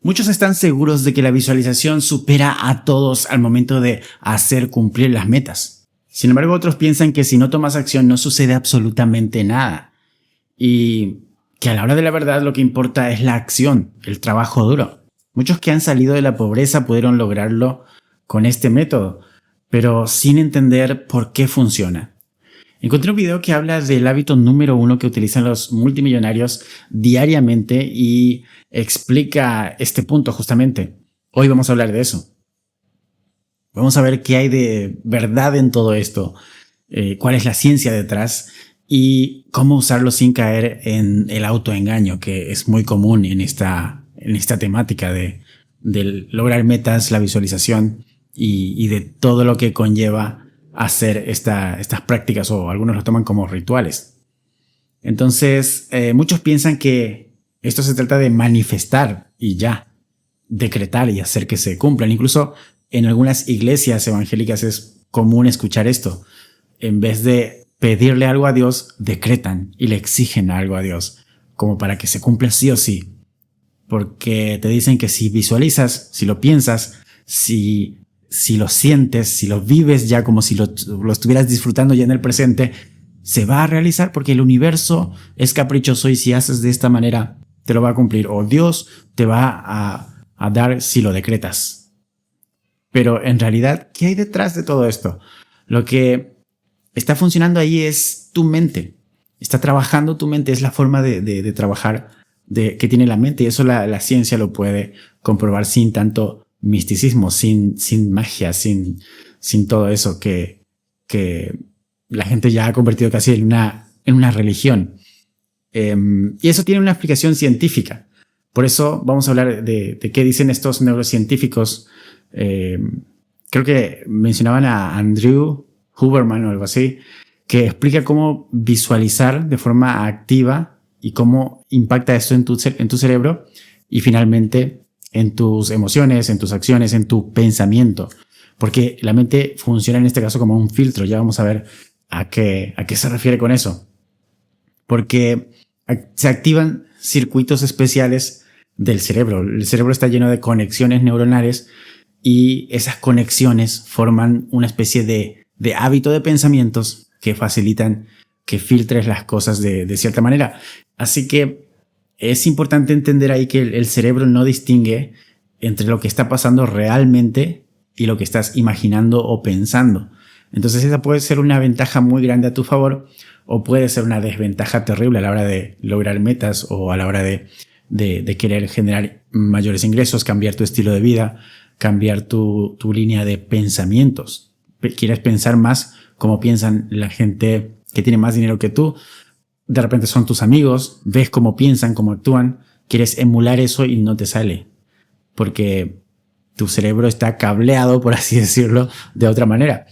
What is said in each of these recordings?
Muchos están seguros de que la visualización supera a todos al momento de hacer cumplir las metas. Sin embargo, otros piensan que si no tomas acción no sucede absolutamente nada. Y que a la hora de la verdad lo que importa es la acción, el trabajo duro. Muchos que han salido de la pobreza pudieron lograrlo con este método, pero sin entender por qué funciona. Encontré un video que habla del hábito número 1 que utilizan los multimillonarios diariamente y explica este punto justamente. Hoy vamos a hablar de eso. Vamos a ver qué hay de verdad en todo esto, cuál es la ciencia detrás y cómo usarlo sin caer en el autoengaño, que es muy común en esta temática de lograr metas, la visualización y de todo lo que conlleva hacer estas prácticas, o algunos lo toman como rituales. Entonces, muchos piensan que esto se trata de manifestar y ya, decretar y hacer que se cumplan. Incluso en algunas iglesias evangélicas es común escuchar esto. En vez de pedirle algo a Dios, decretan y le exigen algo a Dios, como para que se cumpla sí o sí. Porque te dicen que si visualizas, si lo piensas, si lo sientes, si lo vives ya como si lo estuvieras disfrutando ya en el presente, se va a realizar, porque el universo es caprichoso y si haces de esta manera te lo va a cumplir, o Dios te va a dar si lo decretas. Pero en realidad, ¿qué hay detrás de todo esto? Lo que está funcionando ahí es tu mente. Está trabajando tu mente, es la forma de trabajar que tiene la mente, y eso la ciencia lo puede comprobar sin tanto misticismo, sin magia, sin todo eso que la gente ya ha convertido casi en una religión. Y eso tiene una explicación científica. Por eso vamos a hablar de qué dicen estos neurocientíficos. Creo que mencionaban a Andrew Huberman o algo así, que explica cómo visualizar de forma activa y cómo impacta esto en tu cerebro y finalmente en tus emociones, en tus acciones, en tu pensamiento. Porque la mente funciona en este caso como un filtro. Ya vamos a ver a qué se refiere con eso. Porque se activan circuitos especiales del cerebro. El cerebro está lleno de conexiones neuronales y esas conexiones forman una especie de hábito de pensamientos que facilitan que filtres las cosas de cierta manera. Así que es importante entender ahí que el cerebro no distingue entre lo que está pasando realmente y lo que estás imaginando o pensando. Entonces esa puede ser una ventaja muy grande a tu favor, o puede ser una desventaja terrible a la hora de lograr metas o a la hora de querer generar mayores ingresos, cambiar tu estilo de vida, cambiar tu línea de pensamientos. Quieres pensar más como piensan la gente que tiene más dinero que tú. De repente son tus amigos, ves cómo piensan, cómo actúan, quieres emular eso y no te sale, porque tu cerebro está cableado, por así decirlo, de otra manera.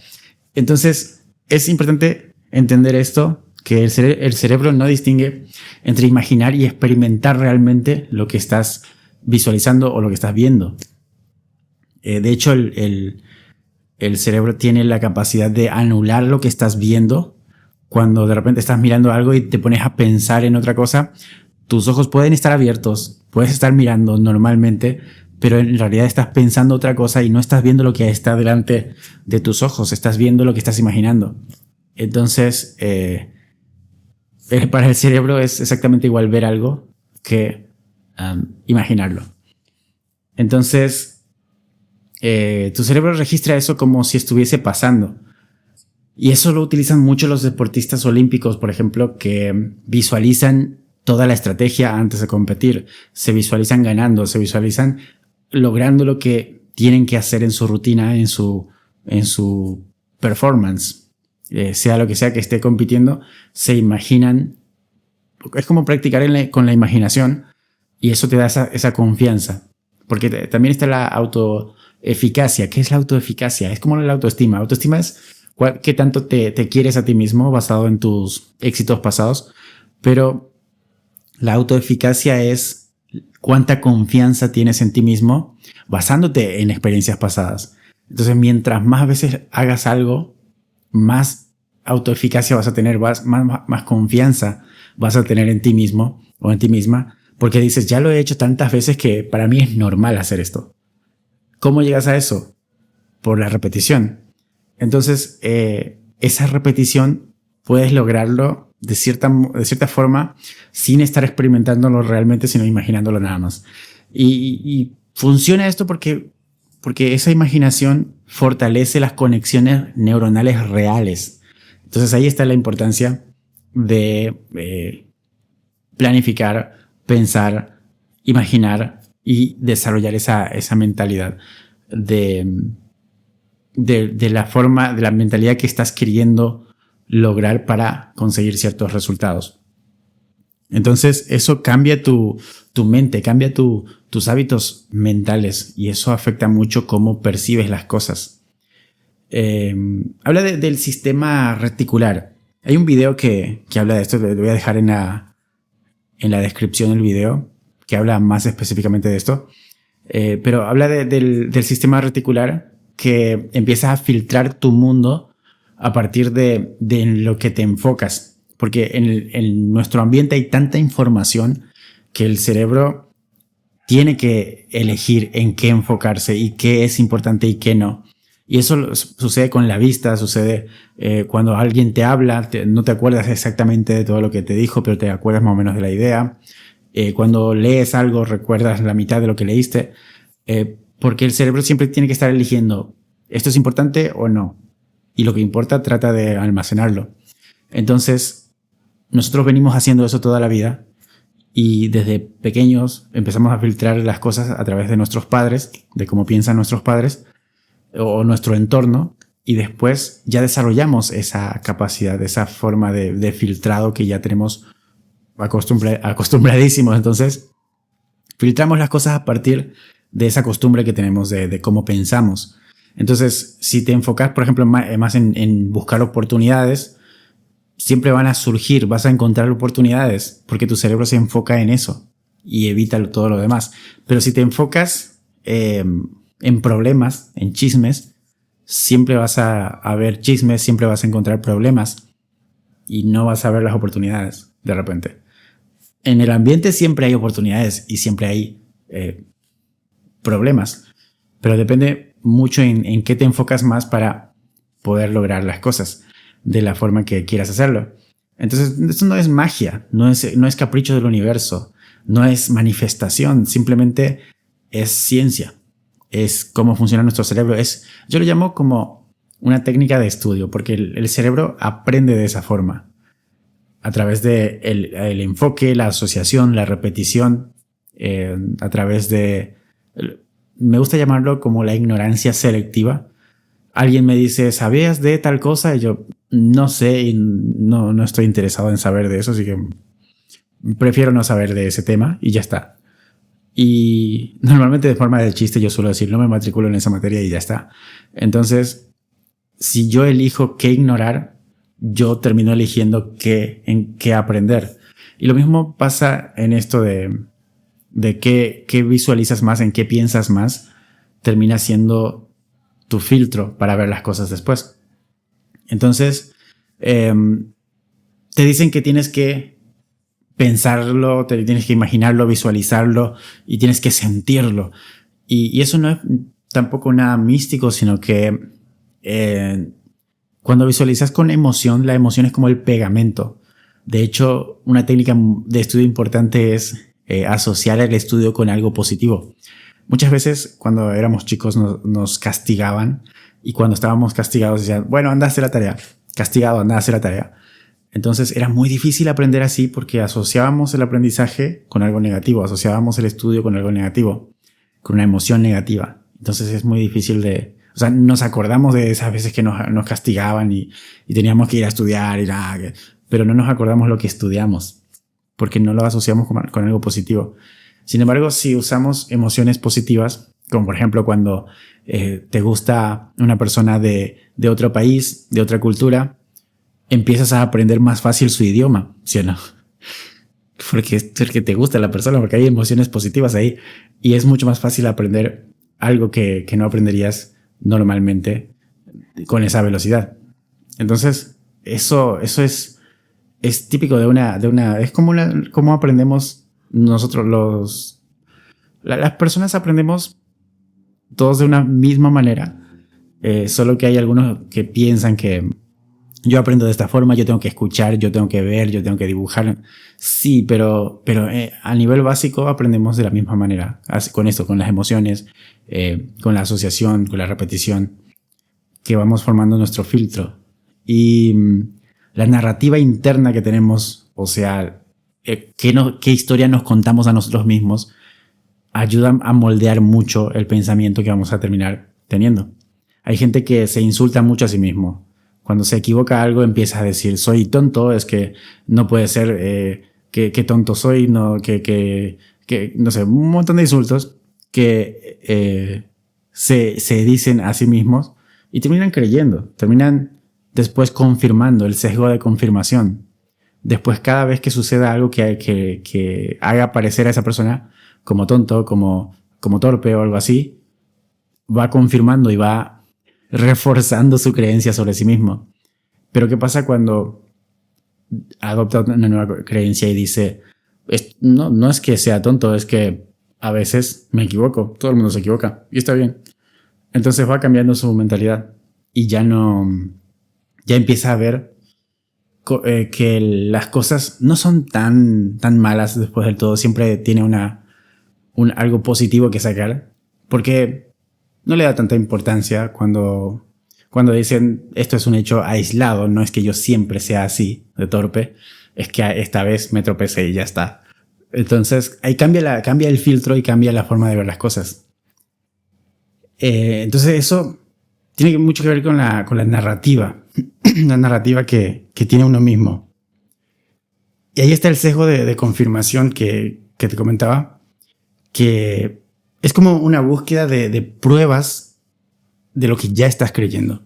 Entonces es importante entender esto, que el cerebro no distingue entre imaginar y experimentar realmente lo que estás visualizando o lo que estás viendo. De hecho, el cerebro tiene la capacidad de anular lo que estás viendo. Cuando de repente estás mirando algo y te pones a pensar en otra cosa, tus ojos pueden estar abiertos, puedes estar mirando normalmente, pero en realidad estás pensando otra cosa y no estás viendo lo que está delante de tus ojos, estás viendo lo que estás imaginando. Entonces, para el cerebro es exactamente igual ver algo que imaginarlo. Entonces, tu cerebro registra eso como si estuviese pasando. Y eso lo utilizan mucho los deportistas olímpicos, por ejemplo, que visualizan toda la estrategia antes de competir. Se visualizan ganando, se visualizan logrando lo que tienen que hacer en su rutina, en su performance. Sea lo que sea que esté compitiendo, se imaginan. Es como practicar con la imaginación, y eso te da esa confianza. Porque también está la autoeficacia. ¿Qué es la autoeficacia? Es como la autoestima. Autoestima es qué tanto te quieres a ti mismo basado en tus éxitos pasados, pero la autoeficacia es cuánta confianza tienes en ti mismo basándote en experiencias pasadas. Entonces, mientras más veces hagas algo, más autoeficacia vas a tener, más confianza vas a tener en ti mismo o en ti misma, porque dices, ya lo he hecho tantas veces que para mí es normal hacer esto. ¿Cómo llegas a eso? Por la repetición. Entonces, esa repetición puedes lograrlo de cierta forma sin estar experimentándolo realmente, sino imaginándolo nada más. Y funciona esto porque esa imaginación fortalece las conexiones neuronales reales. Entonces ahí está la importancia de planificar, pensar, imaginar y desarrollar esa mentalidad de la mentalidad que estás queriendo lograr para conseguir ciertos resultados. Entonces eso cambia tu mente, cambia tus hábitos mentales y eso afecta mucho cómo percibes las cosas. Habla del sistema reticular. Hay un video que habla de esto, lo voy a dejar en la descripción del video, que habla más específicamente de esto. Pero habla del sistema reticular que empieza a filtrar tu mundo a partir de lo que te enfocas. Porque en nuestro ambiente hay tanta información que el cerebro tiene que elegir en qué enfocarse y qué es importante y qué no. Y eso sucede con la vista, sucede cuando alguien te habla, no te acuerdas exactamente de todo lo que te dijo, pero te acuerdas más o menos de la idea. Cuando lees algo, recuerdas la mitad de lo que leíste, porque el cerebro siempre tiene que estar eligiendo, ¿esto es importante o no? Y lo que importa, trata de almacenarlo. Entonces, nosotros venimos haciendo eso toda la vida y desde pequeños empezamos a filtrar las cosas a través de nuestros padres, de cómo piensan nuestros padres o nuestro entorno, y después ya desarrollamos esa capacidad, esa forma de filtrado que ya tenemos acostumbradísimos. Entonces, filtramos las cosas a partir de esa costumbre que tenemos de cómo pensamos. Entonces, si te enfocas, por ejemplo, más en buscar oportunidades, siempre van a surgir, vas a encontrar oportunidades porque tu cerebro se enfoca en eso y evita todo lo demás. Pero si te enfocas en problemas, en chismes, siempre vas a ver chismes, siempre vas a encontrar problemas y no vas a ver las oportunidades de repente. En el ambiente siempre hay oportunidades y siempre hay problemas, pero depende mucho en qué te enfocas más para poder lograr las cosas de la forma que quieras hacerlo. Entonces, esto no es magia, no es capricho del universo, no es manifestación, simplemente es ciencia, es cómo funciona nuestro cerebro. Yo lo llamo como una técnica de estudio, porque el cerebro aprende de esa forma, a través de el enfoque, la asociación, la repetición, a través de, me gusta llamarlo como la ignorancia selectiva. Alguien me dice, ¿sabías de tal cosa? Y yo no sé y no estoy interesado en saber de eso, así que prefiero no saber de ese tema y ya está. Y normalmente de forma de chiste yo suelo decir, no me matriculo en esa materia y ya está. Entonces, si yo elijo qué ignorar, yo termino eligiendo en qué aprender. Y lo mismo pasa en esto de qué visualizas más, en qué piensas más, termina siendo tu filtro para ver las cosas después. Entonces, te dicen que tienes que pensarlo, tienes que imaginarlo, visualizarlo y tienes que sentirlo. Y eso no es tampoco nada místico, sino que cuando visualizas con emoción, la emoción es como el pegamento. De hecho, una técnica de estudio importante es asociar el estudio con algo positivo. Muchas veces cuando éramos chicos nos castigaban y cuando estábamos castigados decían, bueno, anda a hacer la tarea. Castigado, anda a hacer la tarea. Entonces era muy difícil aprender así porque asociábamos el aprendizaje con algo negativo, asociábamos el estudio con algo negativo, con una emoción negativa. Entonces es muy difícil nos acordamos de esas veces que nos castigaban y teníamos que ir a estudiar, pero no nos acordamos lo que estudiamos porque no lo asociamos con algo positivo. Sin embargo, si usamos emociones positivas, como por ejemplo cuando te gusta una persona de otro país, de otra cultura, empiezas a aprender más fácil su idioma, ¿sí o no? Porque te gusta la persona, porque hay emociones positivas ahí y es mucho más fácil aprender algo que no aprenderías normalmente con esa velocidad. Entonces, eso es típico de una es como aprendemos nosotros las personas aprendemos todos de una misma manera, solo que hay algunos que piensan que yo aprendo de esta forma, yo tengo que escuchar, yo tengo que ver, yo tengo que dibujar. Sí, pero a nivel básico aprendemos de la misma manera, con esto, con las emociones, con la asociación, con la repetición, que vamos formando nuestro filtro. Y la narrativa interna que tenemos, o sea, qué historia nos contamos a nosotros mismos, ayuda a moldear mucho el pensamiento que vamos a terminar teniendo. Hay gente que se insulta mucho a sí mismo. Cuando se equivoca algo empieza a decir, soy tonto, es que no puede ser, que tonto soy, no, que no sé, un montón de insultos que se dicen a sí mismos y terminan creyendo, terminan después confirmando el sesgo de confirmación. Después, cada vez que suceda algo que haga parecer a esa persona como tonto, como torpe o algo así, va confirmando y va reforzando su creencia sobre sí mismo. Pero ¿qué pasa cuando adopta una nueva creencia y dice, no es que sea tonto, es que a veces me equivoco, todo el mundo se equivoca y está bien? Entonces va cambiando su mentalidad y ya empieza a ver que las cosas no son tan malas después del todo. Siempre tiene algo positivo que sacar, porque no le da tanta importancia cuando dicen esto es un hecho aislado, no es que yo siempre sea así de torpe, es que esta vez me tropecé y ya está. Entonces ahí cambia el filtro y cambia la forma de ver las cosas. Entonces eso tiene mucho que ver con la narrativa, la narrativa que tiene uno mismo. Y ahí está el sesgo de confirmación que te comentaba, que es como una búsqueda de pruebas de lo que ya estás creyendo.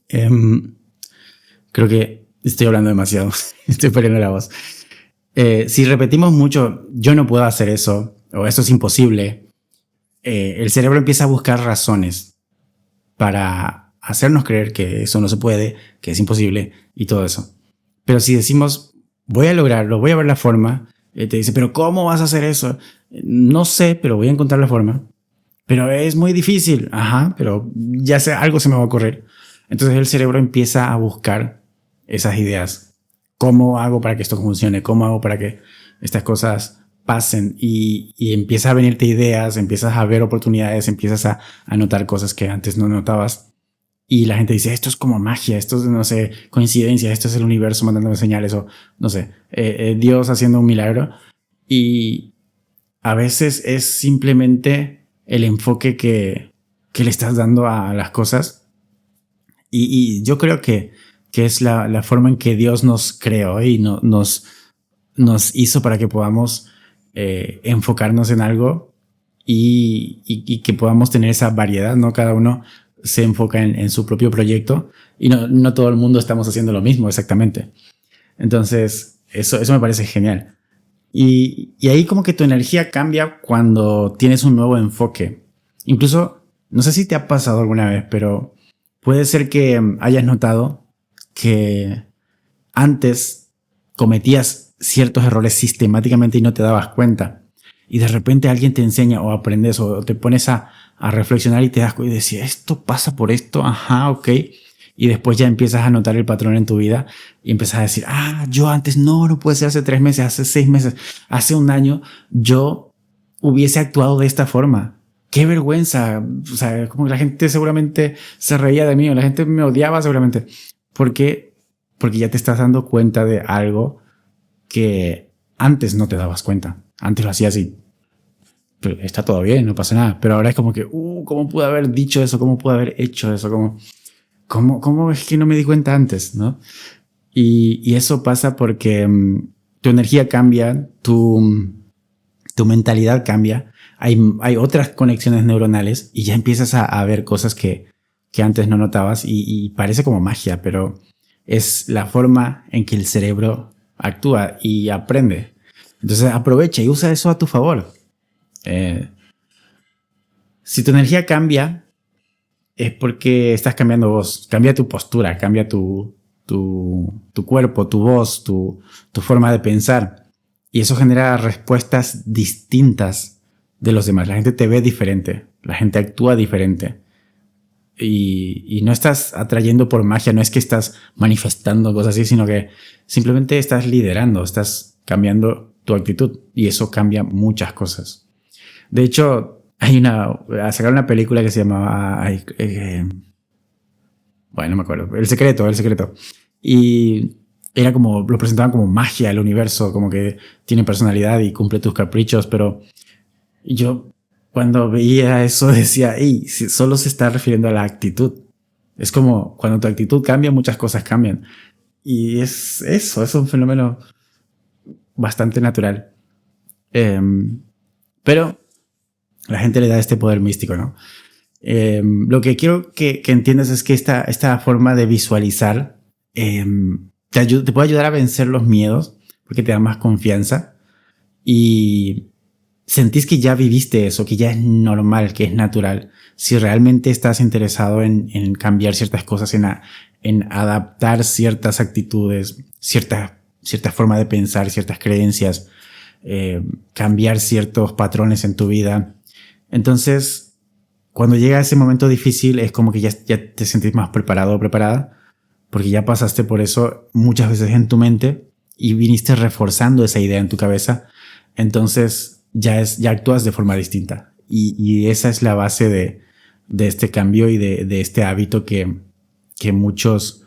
Creo que estoy hablando demasiado, estoy perdiendo la voz. Si repetimos mucho, yo no puedo hacer eso, o eso es imposible, el cerebro empieza a buscar razones para hacernos creer que eso no se puede, que es imposible y todo eso. Pero si decimos, voy a lograrlo, voy a ver la forma, te dice, pero ¿cómo vas a hacer eso? No sé, pero voy a encontrar la forma. Pero es muy difícil. Ajá, pero ya sé, algo se me va a ocurrir. Entonces el cerebro empieza a buscar esas ideas. ¿Cómo hago para que esto funcione? ¿Cómo hago para que estas cosas pasen? Y empieza a venirte ideas, empiezas a ver oportunidades, empiezas a notar cosas que antes no notabas. Y la gente dice, esto es como magia, esto es, no sé, coincidencia, esto es el universo mandándome señales, o no sé, Dios haciendo un milagro. Y a veces es simplemente el enfoque que le estás dando a las cosas. Y yo creo que es la forma en que Dios nos creó y nos hizo para que podamos enfocarnos en algo y que podamos tener esa variedad, ¿no? Cada uno se enfoca en su propio proyecto y no todo el mundo estamos haciendo lo mismo exactamente. Entonces, eso me parece genial. Y ahí como que tu energía cambia cuando tienes un nuevo enfoque. Incluso, no sé si te ha pasado alguna vez, pero puede ser que hayas notado que antes cometías ciertos errores sistemáticamente y no te dabas cuenta. Y de repente alguien te enseña o aprendes o te pones a reflexionar y te das cuenta y decir, esto pasa por esto, ajá, ok. Y después ya empiezas a notar el patrón en tu vida y empiezas a decir, yo antes no puede ser hace 3 meses, hace 6 meses, hace un año, yo hubiese actuado de esta forma. Qué vergüenza. O sea, como que la gente seguramente se reía de mí o la gente me odiaba seguramente. Porque ya te estás dando cuenta de algo que antes no te dabas cuenta. Antes lo hacías así. Pero está todo bien, no pasa nada. Pero ahora es como que, ¿cómo pude haber dicho eso? ¿Cómo pude haber hecho eso? ¿Cómo es que no me di cuenta antes? ¿No? Y eso pasa porque tu energía cambia, tu mentalidad cambia. Hay otras conexiones neuronales y ya empiezas a ver cosas que antes no notabas y parece como magia, pero es la forma en que el cerebro actúa y aprende. Entonces aprovecha y usa eso a tu favor. Si tu energía cambia, es porque estás cambiando vos. Cambia tu postura, cambia tu tu cuerpo, tu voz, tu forma de pensar. Y eso genera respuestas distintas de los demás. La gente te ve diferente, la gente actúa diferente. Y no estás atrayendo por magia, no es que estás manifestando cosas así, sino que simplemente estás liderando, estás cambiando tu actitud y eso cambia muchas cosas. De hecho, sacaron una película que se llamaba, bueno, no me acuerdo, El Secreto. Y era como, lo presentaban como magia el universo, como que tiene personalidad y cumple tus caprichos, pero yo cuando veía eso decía, solo se está refiriendo a la actitud. Es como cuando tu actitud cambia, muchas cosas cambian. Y es un fenómeno bastante natural. Pero la gente le da este poder místico, ¿no? Lo que quiero que entiendas es que esta forma de visualizar te puede ayudar a vencer los miedos porque te da más confianza y sentís que ya viviste eso, que ya es normal, que es natural. Si realmente estás interesado en cambiar ciertas cosas, en adaptar ciertas actitudes, cierta forma de pensar, ciertas creencias, cambiar ciertos patrones en tu vida. Entonces, cuando llega ese momento difícil, es como que ya te sentís más preparado o preparada, porque ya pasaste por eso muchas veces en tu mente y viniste reforzando esa idea en tu cabeza. Entonces, ya actúas de forma distinta. Y esa es la base de este cambio y de este hábito que muchos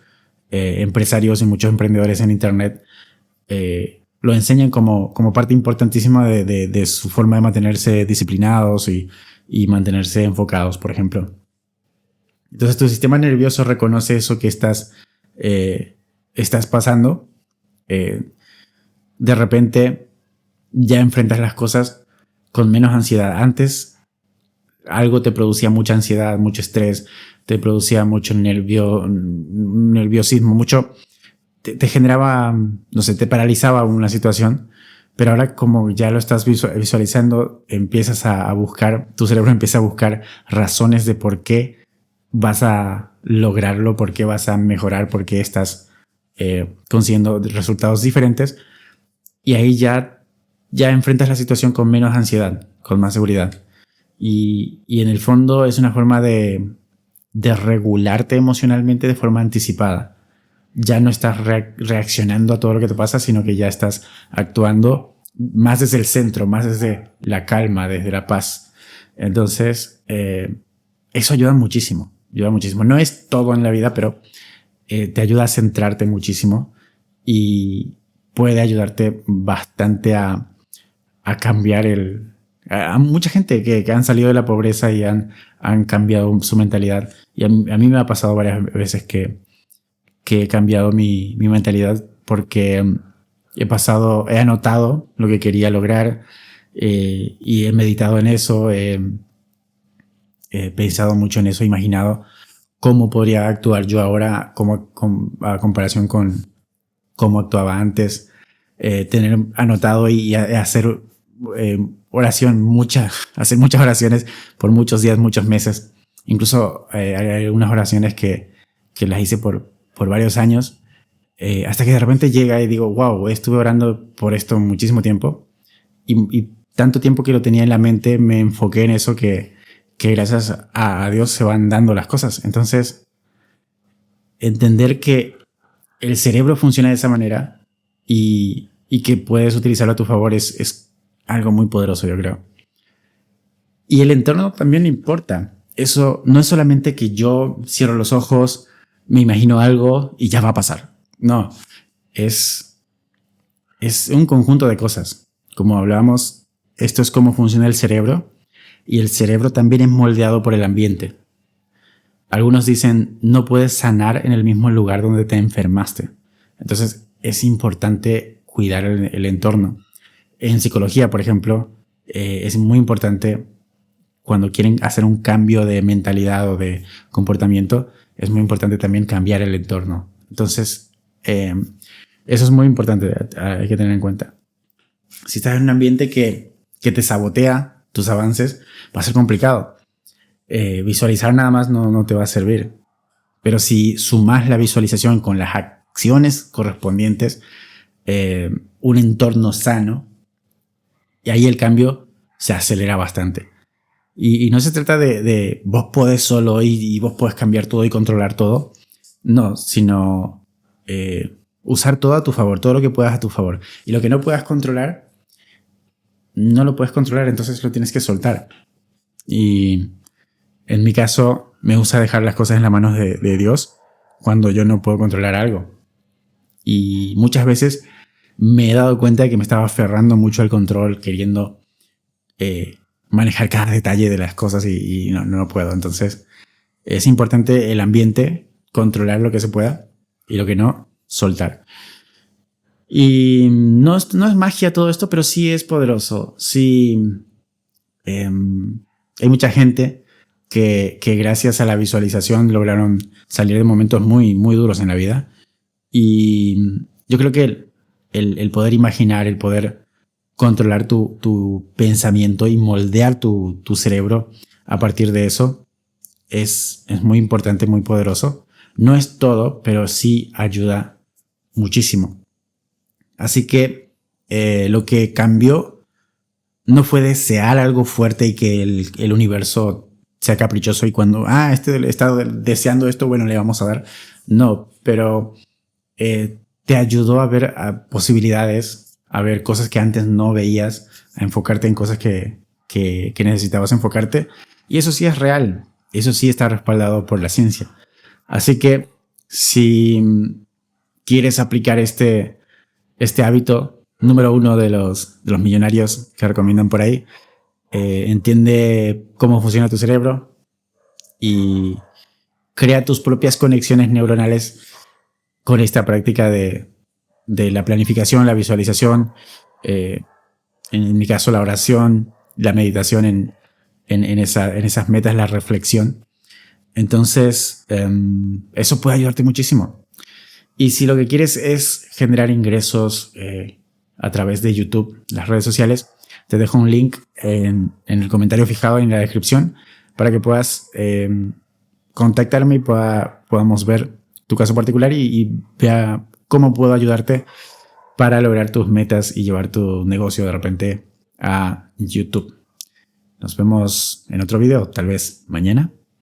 empresarios y muchos emprendedores en Internet lo enseñan como parte importantísima de su forma de mantenerse disciplinados y mantenerse enfocados, por ejemplo. Entonces tu sistema nervioso reconoce eso que estás pasando. De repente ya enfrentas las cosas con menos ansiedad. Antes algo te producía mucha ansiedad, mucho estrés, te producía mucho nerviosismo, te generaba, no sé, te paralizaba una situación, pero ahora como ya lo estás visualizando, empiezas a buscar, tu cerebro empieza a buscar razones de por qué vas a lograrlo, por qué vas a mejorar, por qué estás consiguiendo resultados diferentes, y ahí ya enfrentas la situación con menos ansiedad, con más seguridad. Y en el fondo es una forma de regularte emocionalmente de forma anticipada. Ya no estás reaccionando a todo lo que te pasa, sino que ya estás actuando más desde el centro, más desde la calma, desde la paz. Entonces, eso ayuda muchísimo. No es todo en la vida, pero te ayuda a centrarte muchísimo y puede ayudarte bastante a cambiar a mucha gente que han salido de la pobreza y han cambiado su mentalidad. Y a mí me ha pasado varias veces que he cambiado mi mentalidad porque he anotado lo que quería lograr y he meditado en eso, he pensado mucho en eso, he imaginado cómo podría actuar yo ahora a comparación con cómo actuaba antes, tener anotado y hacer hacer muchas oraciones por muchos días, muchos meses. Incluso hay algunas oraciones que las hice por varios años, hasta que de repente llega y digo, wow, estuve orando por esto muchísimo tiempo y tanto tiempo que lo tenía en la mente, me enfoqué en eso que gracias a Dios se van dando las cosas. Entonces, entender que el cerebro funciona de esa manera y que puedes utilizarlo a tu favor es algo muy poderoso, yo creo. Y el entorno también importa. Eso no es solamente que yo cierro los ojos, me imagino algo y ya va a pasar. No, es un conjunto de cosas. Como hablábamos, esto es cómo funciona el cerebro y el cerebro también es moldeado por el ambiente. Algunos dicen, no puedes sanar en el mismo lugar donde te enfermaste. Entonces es importante cuidar el entorno. En psicología, por ejemplo, es muy importante cuando quieren hacer un cambio de mentalidad o de comportamiento, es muy importante también cambiar el entorno. Entonces, eso es muy importante, hay que tener en cuenta. Si estás en un ambiente que te sabotea tus avances, va a ser complicado. Visualizar nada más no te va a servir. Pero si sumas la visualización con las acciones correspondientes, un entorno sano, y ahí el cambio se acelera bastante. Y no se trata de vos podés solo y vos podés cambiar todo y controlar todo. No, sino usar todo a tu favor, todo lo que puedas a tu favor. Y lo que no puedas controlar, no lo puedes controlar, entonces lo tienes que soltar. Y en mi caso, me gusta dejar las cosas en las manos de Dios cuando yo no puedo controlar algo. Y muchas veces me he dado cuenta de que me estaba aferrando mucho al control, queriendo manejar cada detalle de las cosas y no puedo. Entonces es importante el ambiente, controlar lo que se pueda y lo que no, soltar. Y no es magia todo esto, pero sí es poderoso. Sí, hay mucha gente que gracias a la visualización lograron salir de momentos muy, muy duros en la vida. Y yo creo que el poder imaginar, el poder controlar tu pensamiento y moldear tu cerebro a partir de eso es muy importante, muy poderoso. No es todo, pero sí ayuda muchísimo. Así que lo que cambió no fue desear algo fuerte y que el universo sea caprichoso y cuando, he estado deseando esto, bueno, le vamos a dar. No, pero te ayudó a ver posibilidades, a ver cosas que antes no veías, a enfocarte en cosas que necesitabas enfocarte. Y eso sí es real, eso sí está respaldado por la ciencia. Así que si quieres aplicar este hábito número 1 de los millonarios que recomiendan por ahí, entiende cómo funciona tu cerebro y crea tus propias conexiones neuronales con esta práctica de la planificación, la visualización, en mi caso la oración, la meditación en esas metas, la reflexión. Entonces, eso puede ayudarte muchísimo. Y si lo que quieres es generar ingresos a través de YouTube, las redes sociales, te dejo un link en el comentario fijado en la descripción para que puedas contactarme y podamos ver tu caso particular y vea cómo puedo ayudarte para lograr tus metas y llevar tu negocio de repente a YouTube. Nos vemos en otro video, tal vez mañana.